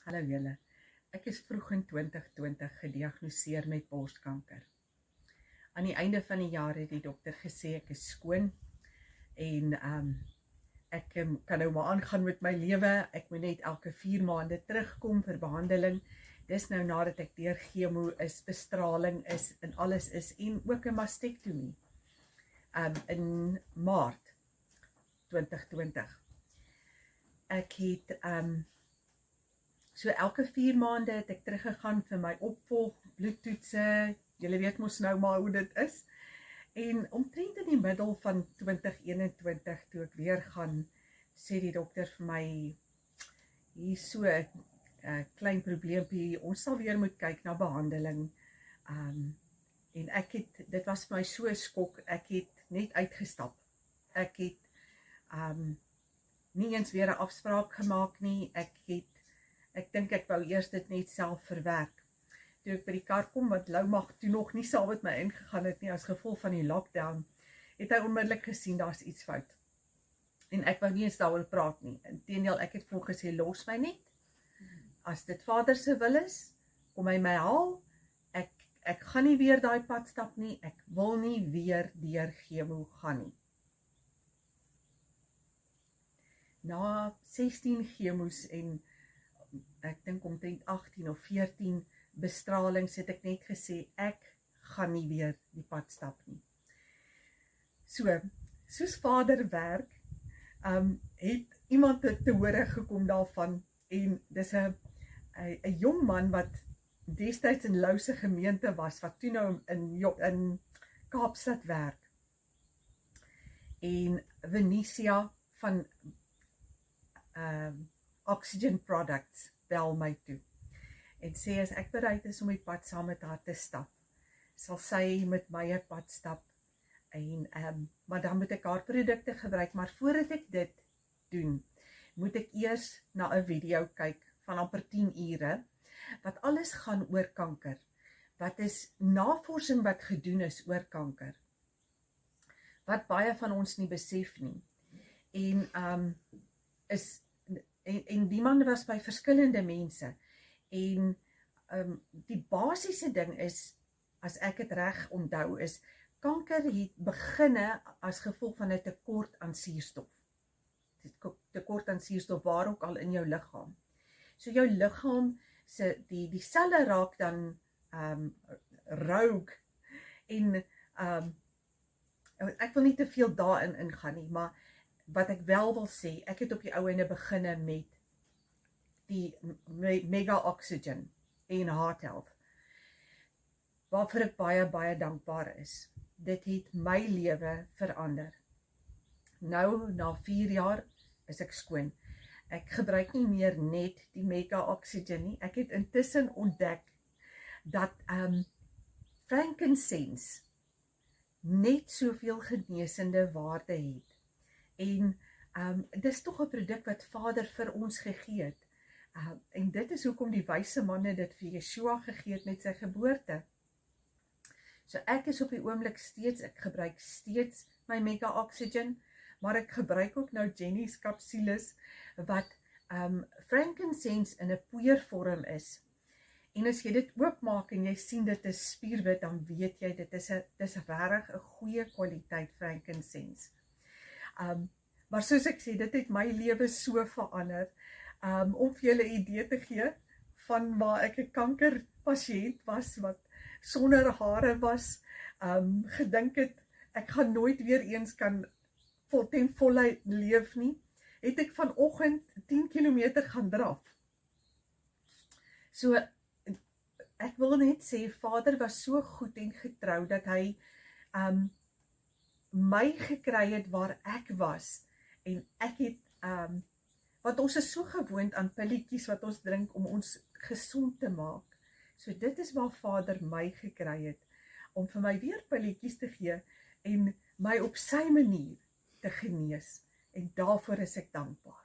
Hallo julle, ek is vroeg in 2020 gediagnoseer met borskanker. Aan die einde van die jaar het die dokter gesê ek is skoon en ek kan nou maar aangaan met my lewe. Ek moet net elke 4 maande terugkom vir behandeling. Dis nou nadat ek deur chemo is, bestraling is en alles is en ook 'n mastektomie in Maart 2020. Ek het so elke 4 maande het ek teruggegaan vir my opvolg, bloedtoetse, julle weet mos nou maar hoe dit is. En omtrent in die middel van 2021, toe ek weer gaan, sê die dokter vir my, hier so 'n klein probleempie, ons sal weer moet kyk na behandeling. En dit was vir my so 'n skok, ek het net uitgestap. Ek het nie eens weer 'n afspraak gemaak nie, ek dink ek wou eers dit net self verwerk. Toe ek by die kar kom, wat Lou mag toe nog nie saam met my ingegaan het nie, as gevolg van die lockdown, het hy onmiddellik gesien, daar's iets fout. En ek wou nie eens daaroor praat nie. Inteendeel, ek het vir hom gesê, los my net. As dit Vader se wil is, kom hy my haal. Ek gaan nie weer daai pad stap nie, ek wil nie weer deur chemo gaan nie. Na 16 chemo's en ek dink omtrent 18 of 14 bestralings het ek net gesê, ek gaan nie weer die pad stap nie. Soos Vader werk, het iemand te hore gekom daarvan, en dis 'n jong man wat destyds in Lou se gemeente was, wat toe nou in Kaapstad werk. En Venicia van Oxygen Products bel my toe en sê as ek bereid is om die pad saam met haar te stap, sal sy met my 'n pad stap en maar dan moet ek haar produkte gebruik, maar voordat ek dit doen, moet ek eers na 'n video kyk van amper 10 ure wat alles gaan oor kanker. Wat is navorsing wat gedoen is oor kanker, wat baie van ons nie besef nie. En die man was by verskillende mense. En die basiese ding is, as ek het reg onthou, is kanker het beginne as gevolg van 'n tekort aan suurstof. Tekort aan suurstof waar ook al in jou liggaam. So jou liggaam die selle raak dan rogue en ek wil nie te veel daarin ingaan nie, maar wat ek wel wil sê, ek het op die ou ende beginne met die Mega Oxygen en Heart Health, waarvoor ek baie, baie dankbaar is. Dit het my lewe verander. Nou, na 4 jaar, is ek skoon. Ek gebruik nie meer net die Mega Oxygen nie. Ek het intussen ontdek dat frankincense net soveel genesende waarde het. En dis tog 'n produk wat Vader vir ons gegee het. En dit is hoekom die wyse manne dit vir Yeshua gegee het met sy geboorte. So ek is op die oomblik ek gebruik steeds my Mega Oxygen, maar ek gebruik ook nou Jenny's kapsules, wat frankincense in 'n poeiervorm is. En as jy dit oopmaak en jy sien dit is spierwit, dan weet jy, dit is regtig 'n goeie kwaliteit frankincense. Maar soos ek sê, dit het my lewe so verander, om vir julle 'n idee te gee van waar ek 'n kankerpasiënt was, wat sonder hare was, gedink het, ek gaan nooit weer eens kan ten volle leef nie, het ek vanoggend 10 kilometer gaan draf. So, ek wil net sê, Vader was so goed en getrou, dat hy my gekry het waar ek was, en ek het, want ons is so gewoond aan pilletjies wat ons drink om ons gesond te maak. So dit is waar Vader my gekry het, om vir my weer pilletjies te gee, en my op sy manier te genees, en daarvoor is ek dankbaar.